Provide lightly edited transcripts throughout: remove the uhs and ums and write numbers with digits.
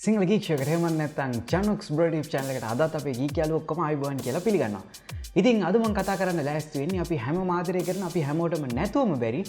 සිංහල ගීක්ෂයකට එහෙම නැත්නම් චනුක්ස් බ්‍රොඩිව් channel එකට අදත් අපේ ගීක් යාළුවෝ ඔක්කොම ආයිබෝන් කියලා පිළිගන්නවා. ඉතින් අද මම කතා කරන්න ලෑස්ති වෙන්නේ අපි හැම ආදරය කරන අපි හැමෝටම නැතුවම බැරි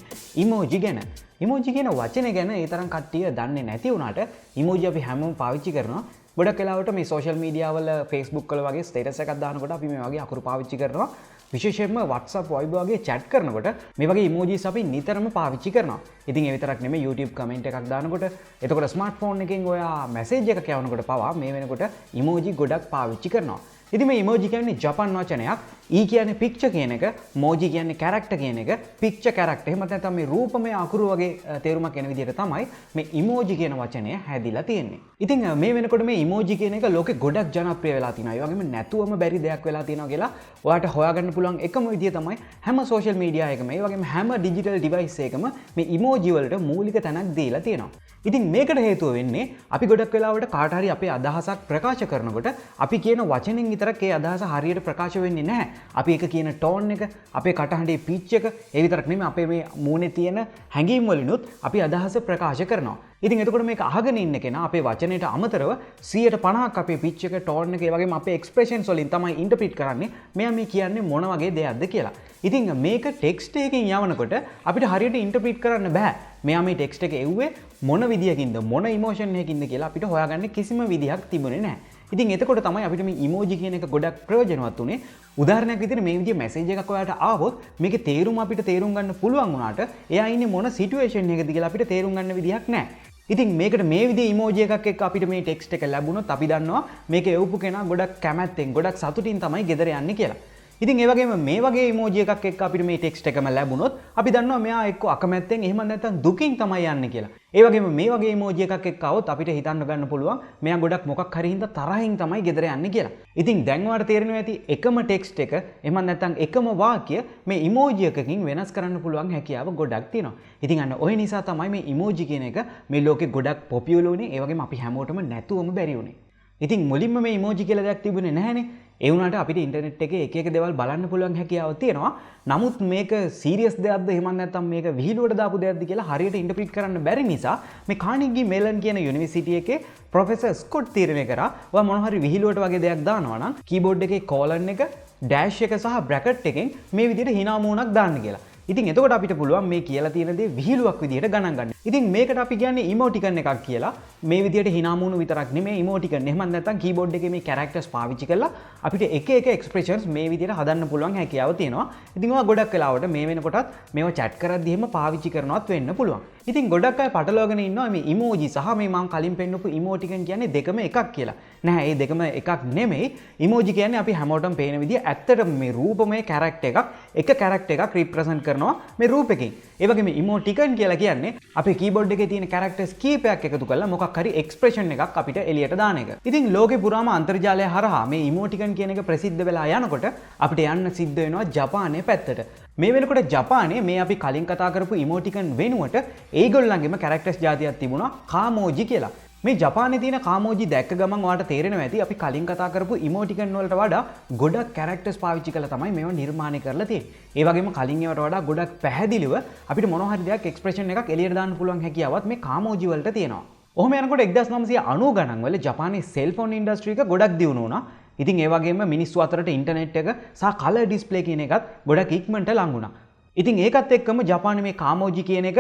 ඉමෝජි ගැන. ඉමෝජි කියන වචනේ ගැන ඒ තරම් කට්ටිය දන්නේ නැති වුණාට ඉමෝජි අපි හැමෝම පාවිච්චි කරනවා. ගොඩක් වෙලාවට මේ සෝෂල් මීඩියා වල Facebook වල වගේ ස්ටේටස් එකක් දානකොට අපි මේ වගේ අකුරු පාවිච්චි කරනවා. විශේෂයෙන්ම WhatsApp Viber වගේ chat කරනකොට මේ වගේ emojis අපි නිතරම පාවිච්චි කරනවා. ඉතින් ඒ විතරක් නෙමෙයි YouTube comment එකක් දානකොට එතකොට smartphone එකෙන් ඔයා message එකක් යවනකොට පවා මේ වෙනකොට emoji ගොඩක් පාවිච්චි කරනවා. ඉතින් මේ emoji කියන්නේ ජපන් වචනයක්. E කියන්නේ picture කියන එක, moji කියන්නේ character කියන එක, picture character. එහෙම නැත්නම් මේ රූපමය අකුරු වගේ තේරුමක් එන විදිහට තමයි මේ emoji කියන වචනය හැදිලා තියෙන්නේ. ඉතින් මේ වෙනකොට මේ emoji කියන එක ලෝකෙ ගොඩක් ජනප්‍රිය වෙලා තියෙනවා. ඒ වගේම නැතුවම බැරි දෙයක් වෙලා තියෙනවා කියලා ඔයාලට හොයාගන්න පුළුවන් එකම විදිය තමයි හැම social media එකම, ඒ වගේම හැම digital device එකම මේ emoji වලට මූලික තැනක් දීලා තියෙනවා. ඉතින් මේකට හේතුව වෙන්නේ අපි ගොඩක් වෙලාවට කාට හරි අපේ අදහසක් ප්‍රකාශ කරනකොට අපි කියන වචනෙන් විතරක් ඒ අදහස හරියට ප්‍රකාශ වෙන්නේ නැහැ. අපි එක කියන ටෝන් එක, අපේ කටහඬේ පිච් එක, ඒ විතරක් නෙමෙයි අපේ මේ මූණේ තියෙන හැඟීම් වලිනුත් අපි අදහස ප්‍රකාශ කරනවා. ඉතින් එතකොට මේක අහගෙන ඉන්න කෙනා අපේ වචනයට අමතරව 150ක් අපේ පිච් එක, ටෝන් එක, ඒ වගේම අපේ එක්ස්ප්‍රෙෂන්ස් වලින් තමයි ඉන්ටර්ප්‍රීට් කරන්නේ මෙයා මේ කියන්නේ මොන වගේ දෙයක්ද කියලා. ඉතින් මේක ටෙක්ස්ට් එකකින් යවනකොට අපිට හරියට ඉන්ටර්ප්‍රීට් කරන්න බෑ. මෙයා මේ ටෙක්ස්ට් එක එව්වේ මොන විදියකින්ද, මොන ඉමෝෂන් එකකින්ද කියලා අපිට හොයාගන්න කිසිම විදිහක් තිබුණේ නැහැ. ඉතින් එතකොට තමයි අපිට මේ ඉමෝජි කියන එක ගොඩක් ප්‍රයෝජනවත් උනේ. උදාහරණයක් විදිහට මේ විදිහේ මැසේජ් එකක් ඔයාලට ආවොත් මේකේ තේරුම අපිට තේරුම් ගන්න පුළුවන් වුණාට එයා ඉන්නේ මොන සිටුේෂන් එකකද කියලා අපිට තේරුම් ගන්න විදිහක් නැහැ. ඉතින් මේකට මේ විදිහේ ඉමෝජි එකක් එක්ක අපිට මේ ටෙක්ස්ට් එක ලැබුණොත් අපි දන්නවා මේක එවපු කෙනා ගොඩක් කැමැත්තෙන්, ගොඩක් සතුටින් තමයි ගෙදර යන්නේ කියලා. ඉතින් ඒ වගේම මේ වගේ ඉමෝජි එකක් එක්ක අපිට මේ ටෙක්ස්ට් එකම ලැබුණොත් අපි දන්නවා මෙයා එක්ක අකමැත්තෙන් එහෙම නැත්නම් දුකින් තමයි යන්නේ කියලා. ඒ වගේම මේ වගේ ඉමෝජි එකක් එක්ක આવොත් අපිට හිතන්න ගන්න පුළුවන් මෙයා ගොඩක් මොකක් හරි හින්දා තරහින් තමයි ගෙදර යන්නේ කියලා. ඉතින් දැන් ඔයාලට තේරෙනවා ඇති එකම ටෙක්ස්ට් එක එහෙම නැත්නම් එකම වාක්‍ය මේ ඉමෝජි එකකින් වෙනස් කරන්න පුළුවන් හැකියාව ගොඩක් තියෙනවා. ඉතින් අන්න ඔය නිසා තමයි මේ ඉමෝජි කියන එක මේ ලෝකේ ගොඩක් පොපියුලර් උනේ. ඒ වගේම අපි හැමෝටම නැතුවම බැරි උනේ. ඉතින් මුලින්ම මේ ඉමෝජි කියලා දෙයක් තිබුණේ නැහැනේ. ඒ වුණාට අපිට ඉන්ටර්නෙට් එකේ එක දේවල් බලන්න පුළුවන් හැකියාව තියෙනවා. නමුත් මේක සීරියස් දෙයක්ද එහෙම නැත්නම් මේක විහිළුවට දාපු දෙයක්ද කියලා හරියට ඉන්ටර්ප්‍රීට් කරන්න බැරි නිසා මේ කානිගි මෙලන් කියන යුනිවර්සිටි එකේ ප්‍රොෆෙසර් ස්කොට් තීරණය කරා ඔයා මොන හරි විහිළුවට වගේ දෙයක් දානවා නම් කීබෝඩ් එකේ කෝලන් එක, ඩෑෂ් එක සහ බ්‍රැකට් එකෙන් මේ විදිහට hina මූණක් දාන්න කියලා. ඉතින් එතකොට අපිට පුළුවන් මේ කියලා තියෙන දේ විහිළුවක් විදිහට ගණන් ගන්න. ඉතින් මේකට අපි කියන්නේ ඉමෝටිකන් එකක් කියලා. මේ විදිහට hina මූණු විතරක් නෙමෙයි ඉමෝටිකන්. එහෙම නැත්නම් කීබෝඩ් එකේ මේ කැරක්ටර්ස් පාවිච්චි කරලා අපිට එක එක එක්ස්ප්‍රෙෂන්ස් මේ විදිහට හදන්න පුළුවන් හැකියාව තියෙනවා. ඉතින් ඔයා ගොඩක් වෙලාවට මේ වෙනකොටත් මේව chat කරද්දී එහෙම පාවිච්චි කරනවත් වෙන්න පුළුවන්. ඉතින් ගොඩක් අය පටලවාගෙන ඉන්නවා මේ ඉමෝජි සහ මේ මම කලින් පෙන්නපු ඉමෝටිකන් කියන්නේ දෙකම එකක් කියලා. නැහැ, මේ දෙකම එකක් නෙමෙයි. ඉමෝජි කියන්නේ අපි හැමෝටම පේන විදිහ ඇත්තටම මේ රූපමය කැරක්ටර් එකක්, එක කැරක්ටර් එකක් රිප්‍රසන්ට් කරනවා මේ රූපෙකින්. ඒ වගේම ඉමෝටිකන් කියලා කියන්නේ අපේ කීබෝඩ් එකේ තියෙන කැරක්ටර්ස් කීපයක් එකතු කරලා මොකක් හරි එක්ස්ප්‍රෙෂන් එකක් අපිට එළියට දාන එක. ඉතින් ලෝකේ පුරාම අන්තර්ජාලය හරහා මේ ඉමෝටිකන් කියන එක ප්‍රසිද්ධ වෙලා යනකොට අපිට යන්න සිද්ධ වෙනවා ජපානයේ පැත්තට. මේ වෙනකොට ජපානයේ මේ අපි කලින් කතා කරපු ඉමෝටිකන් වෙනුවට ඒගොල්ලන්ගේම කැරක්ටර්ස් જાතියක් තිබුණා කාමෝජි කියලා. මේ ජපානයේ තියෙන කාමෝජි දැක්ක ගමන් ඔයාලට තේරෙනවා ඇති අපි කලින් කතා කරපු ඉමෝටිකන් වලට වඩා ගොඩක් කැරක්ටර්ස් පාවිච්චි කරලා තමයි මේවා නිර්මාණය කරලා තියෙන්නේ. ඒ වගේම කලින් ඒවට වඩා ගොඩක් පැහැදිලිව අපිට මොන හරි දෙයක් එක්ස්ප්‍රෙෂන් එකක් එළියට දාන්න පුළුවන් හැකියාවත් මේ කාමෝජි වලට තියෙනවා. ඔහොම යනකොට 1990 ගණන් වල ජපානයේ සෙල්ෆෝන් ඉන්ඩස්ට්‍රි එක ගොඩක් දියුණු වුණා. ඉතින් ඒ වගේම මිනිස්සු අතරට ඉන්ටර්නෙට් එක සහ කලර් ඩිස්ප්ලේ කියන එකත් ගොඩක් ඉක්මනට ලං වුණා. ඉතින් ඒකත් එක්කම ජපානයේ මේ කාමෝජි කියන එක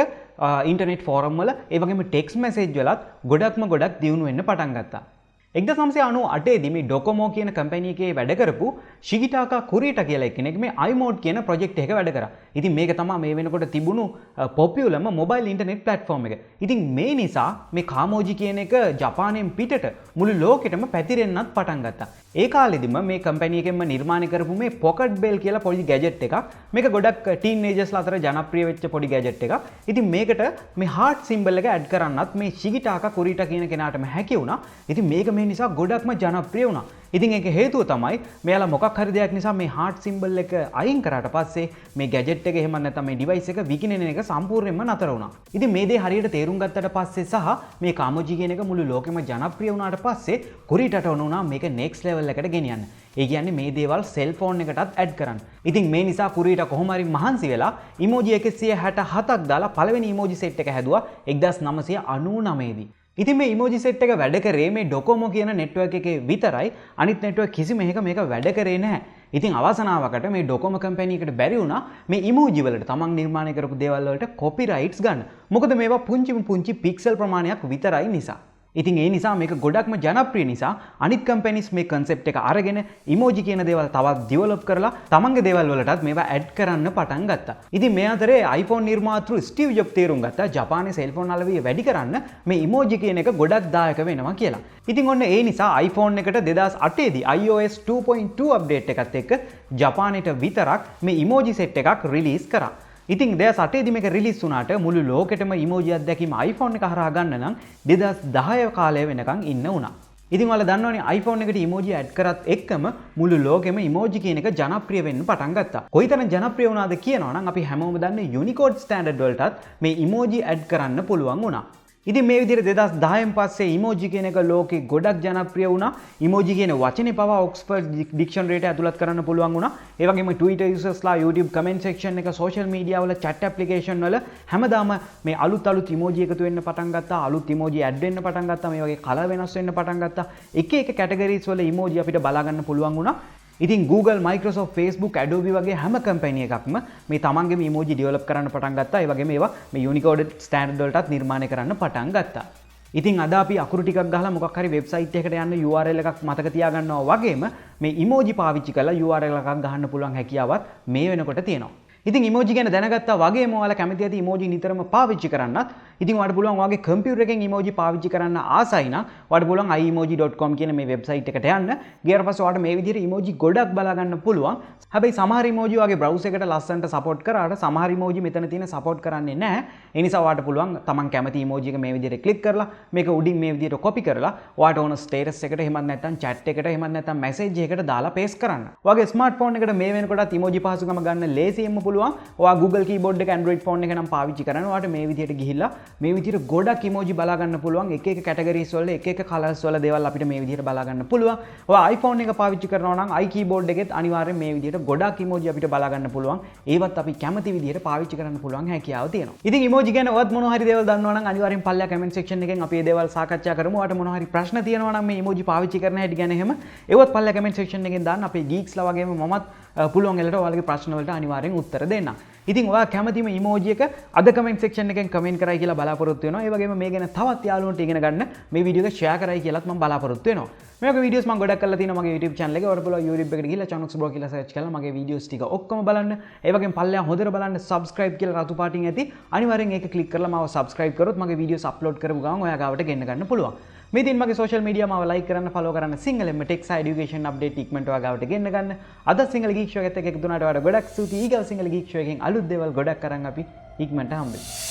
ඉන්ටර්නෙට් ෆෝරම් වල ඒ වගේම ටෙක්ස්ට් මැසේජ් වලත් ගොඩක් දියුණු වෙන්න පටන් ගත්තා. 1998 දී මේ ඩොකොමෝ කියන කම්පැනි එකේ වැඩ කරපු ශිගිටාකා කුරීටා කියලා කෙනෙක් මේ iMode කියන ප්‍රොජෙක්ට් එක වැඩ කරා. ඉතින් මේක තමයි මේ වෙනකොට තිබුණු පොපියුලර්ම මොබයිල් ඉන්ටර්නෙට් ප්ලැට්ෆෝම් එක. ඉතින් මේ නිසා මේ කාමෝජි කියන එක ජපානයෙන් පිටට මුළු ලෝකෙටම පැතිරෙන්නත් පටන් ගත්තා. ඒ කාලෙදිම මේ කම්පැනි එකෙන්ම නිර්මාණය කරපු මේ පොකට් බෙල් කියලා පොඩි ගැජට් එකක් මේක ගොඩක් ටීනේජර්ස්ලා අතර ජනප්‍රිය වෙච්ච පොඩි ගැජට් එකක්. ඉතින් මේකට මේ හાર્ට් සිම්බල් එක ඇඩ් කරන්නත් මේ ශිගිටාකා කුරීටා කියන කෙනාටම හැකි වුණා. ඉතින් මේක මේ නිසා ගොඩක්ම ජනප්‍රිය වුණා. ඉතින් ඒක හේතුව තමයි මෙයාලා මොකක් හරි දෙයක් නිසා මේ හાર્ට් සිම්බල් එක අයින් කරාට පස්සේ මේ ගැජට් එක එහෙම නැත්නම් මේ ඩිවයිස් එක විකිනෙන එක සම්පූර්ණයෙන්ම නතර වුණා. ඉතින් මේ දේ හරියට තේරුම් ගත්තට පස්සේ සහ මේ කාමෝජි කියන එක මුළු ලෝකෙම ජනප්‍රිය වුණාට පස්සේ කුරීටට වුණා මේක next level එකට ගෙනියන්න. ඒ කියන්නේ මේ දේවල් සෙල්ෆෝන් එකටත් ඇඩ් කරන්න. ඉතින් මේ නිසා කුරීට කොහොම හරි මහන්සි වෙලා ඉමෝජි 167ක් දාලා පළවෙනි ඉමෝජි සෙට් එක හැදුවා 1999 දී. ඉතින් මේ ඉමෝජි සෙට් එක වැඩ කරේ මේ ඩොකොමෝ කියන නෙට්වර්ක් එකේ විතරයි. අනිත් නෙට්වර්ක් කිසිම එකක මේක වැඩ කරේ නැහැ. ඉතින් අවසනාවකට මේ ඩොකොමෝ කම්පැනි එකට බැරි වුණා මේ ඉමෝජි වලට තමන් නිර්මාණය කරපු දේවල් වලට කොපිරයිට්ස් ගන්න. මොකද මේවා පුංචි පික්සල් ප්‍රමාණයක් විතරයි නිසා. ඉතින් ඒ නිසා මේක ගොඩක්ම ජනප්‍රිය නිසා අනිත් කම්පැනිස් මේ කන්සෙප්ට් එක අරගෙන ඉමෝජි කියන දේවල් තවත් ඩෙවලොප් කරලා තමන්ගේ දේවල් වලටත් මේවා ඇඩ් කරන්න පටන් ගත්තා. ඉතින් මේ අතරේ iPhone නිර්මාතෘ ස්ටීව් ජොබ්ස් තීරුම් ගත්තා ජපානයේ සෙල්ෆෝන් අලවිය වැඩි කරන්න මේ ඉමෝජි කියන එක ගොඩක් දායක වෙනවා කියලා. ඉතින් ඔන්න ඒ නිසා iPhone එකට 2008 දී iOS 2.2 අප්ඩේට් එකත් එක්ක ජපානයට විතරක් මේ ඉමෝජි සෙට් එකක් රිලීස් කරා. ඉතින් 2008 දී මේක රිලීස් වුණාට මුළු ලෝකෙටම ඉමෝජි අත්දැකීම iPhone එක හරහා ගන්න නම් 2010 කාලය වෙනකන් ඉන්න වුණා. ඉතින් ඔයාලා දන්නවනේ iPhone එකට ඉමෝජි ඇඩ් කරත් එක්කම මුළු ලෝකෙම ඉමෝජි කියන එක ජනප්‍රිය වෙන්න පටන් ගත්තා. කොයිතරම් ජනප්‍රිය වුණාද කියනවා නම් අපි හැමෝම දන්නේ Unicode ස්ටෑන්ඩඩ් වලටත් මේ ඉමෝජි ඇඩ් කරන්න පුළුවන් වුණා. ඉතින් මේ විදිහට 2010න් පස්සේ ඉමෝජි කියන එක ලෝකේ ගොඩක් ජනප්‍රිය වුණා. ඉමෝජි කියන වචනේ පවා ඔක්ස්ෆර්ඩ් ඩික්ෂනරියට ඇතුළත් කරන්න පුළුවන් වුණා. ඒ වගේම Twitter users ලා YouTube comment section එක social media වල chat application වල හැමදාම මේ අලුත් ඉමෝජි එකතු වෙන්න පටන් ගත්තා. අලුත් ඉමෝජි ඇඩ් වෙන්න පටන් ගත්තා. මේ වගේ කලර් වෙනස් වෙන්න පටන් ගත්තා. එක categories වල ඉමෝජි අපිට බලා ගන්න පුළුවන් වුණා. ඉතින් Google, Microsoft, Facebook, Adobe වගේ හැම කම්පැනි එකක්ම මේ තමන්ගේම ඉමෝජි ඩෙවලොප් කරන්න පටන් ගත්තා. ඒ වගේම ඒවා මේ Unicode ස්ටෑන්ඩඩ් වලටත් නිර්මාණය කරන්න පටන් ගත්තා. ඉතින් අද අපි අකුරු ටිකක් ගහලා මොකක් හරි වෙබ්සයිට් එකකට යන්න URL එකක් මතක තියාගන්නවා වගේම මේ ඉමෝජි පාවිච්චි කරලා URL එකක් ගහන්න පුළුවන් හැකියාවත් මේ වෙනකොට තියෙනවා. ඉතින් ඉමෝජි ගැන දැනගත්තා වගේම ඔයාලා කැමති ඇති ඉමෝජි නිතරම පාවිච්චි කරන්නත්. ඉතින් ඔයාලට පුළුවන් ඔයාගේ කම්පියුටර් එකෙන් ඉමෝජි පාවිච්චි කරන්න ආසයි නම් ඔයාලට පුළුවන් iemoji.com කියන මේ වෙබ්සයිට් එකට යන්න. ගියාට පස්සේ ඔයාලට මේ විදිහට ඉමෝජි ගොඩක් බලා ගන්න පුළුවන්. හැබැයි සමහර ඉමෝජි ඔයාගේ බ්‍රවුසර් එකට ලස්සනට සපෝට් කරාට සමහර ඉමෝජි මෙතන තියෙන සපෝට් කරන්නේ නැහැ. ඒ නිසා ඔයාලට පුළුවන් තමන් කැමති ඉමෝජි එක මේ විදිහට ක්ලික් කරලා මේක උඩින් මේ විදිහට කොපි කරලා ඔයාලට ඕන ස්ටේටස් එකට එහෙමත් නැත්නම් chat එකට එහෙමත් නැත්නම් මැසේජ් එකකට දාලා පේස්ට් කරන්න. ඔයාගේ ස්මාර්ට්ෆෝන් එකට මේ වෙනකොටත් ඉමෝජි පහසුකම ගන්න ලේසියෙන්ම පුළුවන්. ඔයා Google keyboard එක Android phone එක නම් පාවිච්චි කරනවා. ඔයාලට මේ විදිහට ගිහිල්ලා මේ විදිහට ගොඩක් ඉමෝජි බලා ගන්න පුළුවන්. එක categories වල එක colors වල දේවල් අපිට මේ විදිහට බලා ගන්න පුළුවන්. ඔයා iPhone එක පාවිච්චි කරනවා නම් iKeyboard එකෙත් අනිවාර්යෙන් මේ විදිහට ගොඩක් ඉමෝජි අපිට බලා ගන්න පුළුවන්. ඒවත් අපි කැමති විදිහට පාවිච්චි කරන්න පුළුවන් හැකියාව තියෙනවා. ඉතින් ඉමෝජි ගැන ඔයත් මොනවා හරි දේවල් දන්නවා නම් අනිවාර්යෙන් පල්ලා comment section එකෙන් අපි මේ දේවල් සාකච්ඡා කරමු. ඔයාලට මොනවා හරි ප්‍රශ්න තියෙනවා නම් මේ ඉමෝජි පාවිච්චි කරන හැටි ගැන එහෙම ඒවත් පල්ලා comment section එකෙන් දාන්න. අපේ geeks ලා වගේම මමත් පුළුවන් වෙලට ඔයාලගේ ප්‍රශ්න වලට අනිවාර්යෙන් උත්තර දෙන්න. ඉතින් ඔයා කැමතිම ඉමෝජි එක අද කමෙන්ට් සෙක්ෂන් එකෙන් කමෙන්ට් කරයි කියලා බලාපොරොත්තු වෙනවා. ඒ වගේම මේ ගැන තවත් යාළුවන්ට ඉගෙන ගන්න මේ වීඩියෝ එක ෂෙයා කරයි කියලාත් මම බලාපොරොත්තු වෙනවා. මේ වගේ වීඩියෝස් මම ගොඩක් කරලා තියෙනවා මගේ YouTube channel එකේ. ඔයාලට පුළුවන් YouTube එකට ගිහිල්ලා Chanox Bro කියලා search කරලා මගේ වීඩියෝස් ටික ඔක්කොම බලන්න. ඒ වගේම පල්ලෙහා හොඳට බලන්න subscribe කියලා රතු පාටින් ඇති. අනිවාර්යෙන් ඒක click කරලා මාව subscribe කරොත් මගේ වීඩියෝස් upload කරපු ගමන් ඔයා ගාවට ගෙන්න ගන්න පුළුවන්. මේ දින මගේ social media මාව like කරන්න follow කරන්න සිංහලෙන්ම tech side education update ඉක්මනට ඔයා ගාවට ගෙන්න ගන්න. අද සිංහල geek show එකත් එක්ක එකතු වුණාට ඔයාලට ගොඩක් ස්තුතියි. ඊගව සිංහල geek show එකෙන් අලුත් දේවල් ගොඩක් අරන් අපි ඉක්මනට හම්බෙමු.